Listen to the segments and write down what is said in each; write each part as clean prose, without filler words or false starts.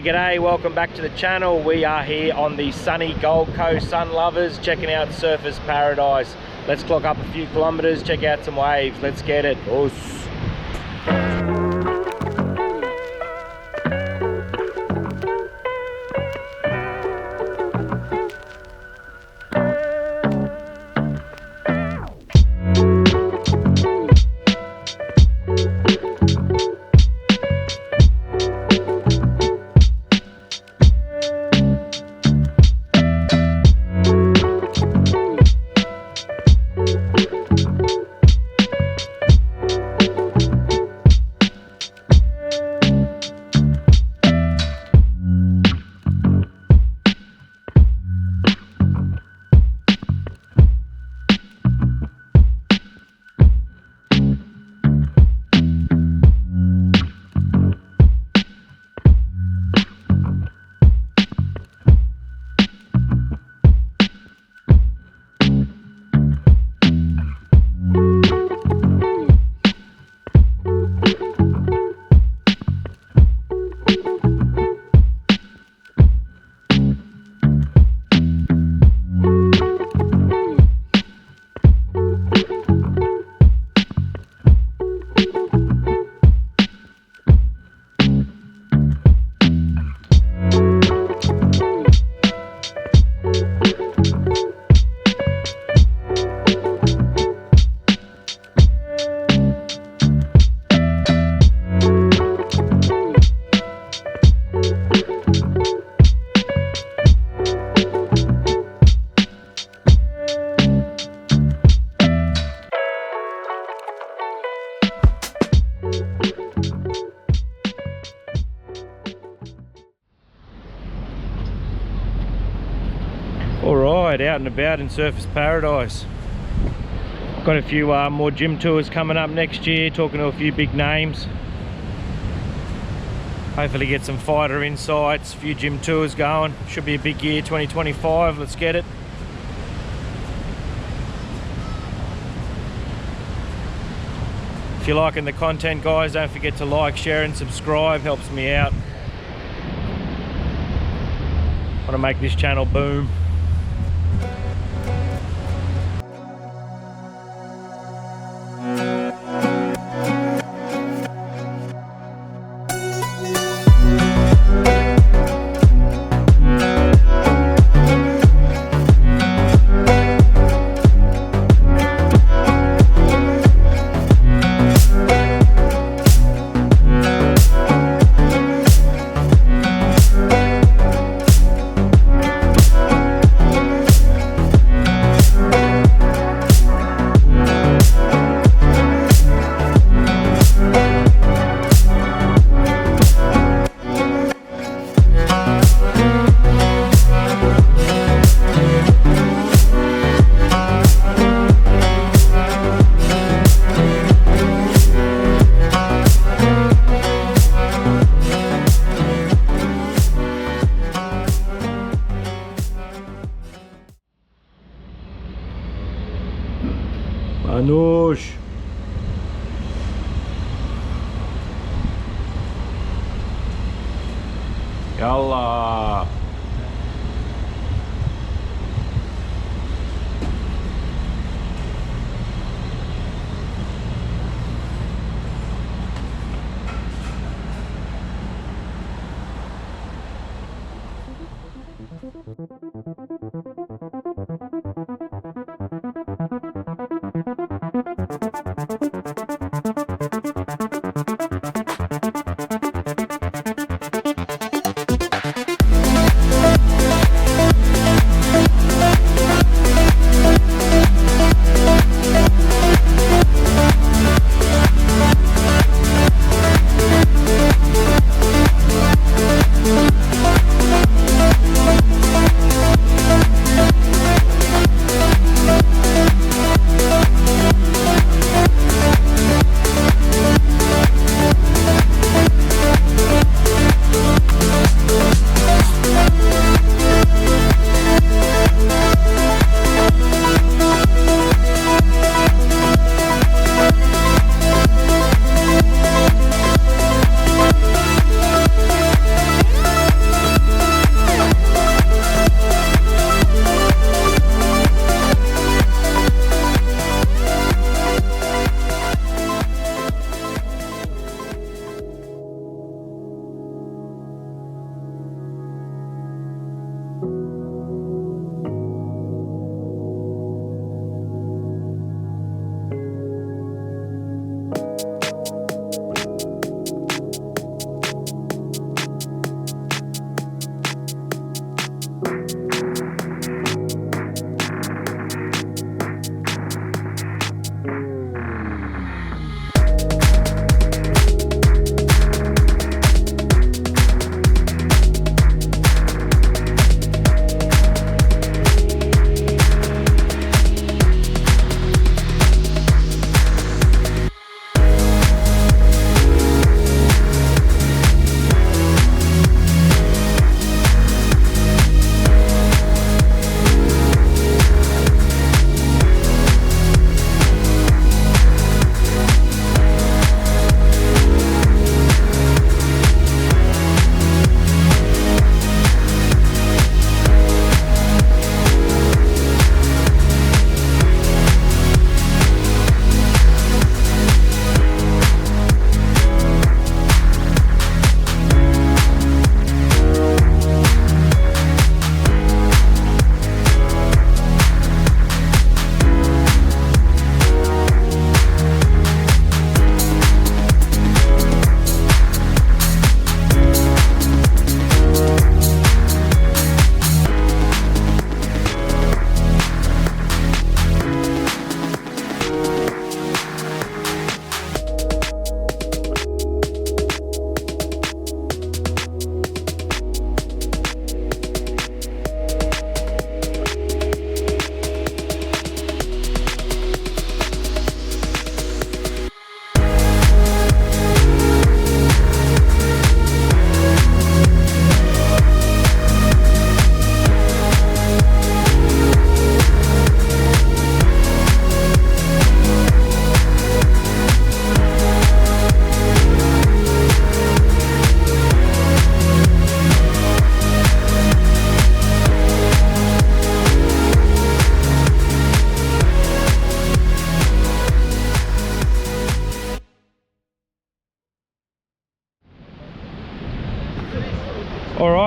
G'day, welcome back to the channel. We are here on the sunny Gold Coast, sun lovers, checking out Surfers Paradise. Let's clock up a few kilometers, check out some waves. Let's get it. Oos. Alright, out and about in Surfers Paradise. Got a few more gym tours coming up next year, talking to a few big names. Hopefully get some fighter insights, a few gym tours going. Should be a big year, 2025, let's get it. If you're liking the content, guys, don't forget to like, share and subscribe, helps me out. Want to make this channel boom. Anush. Yalla.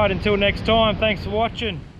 right, until next time, thanks for watching.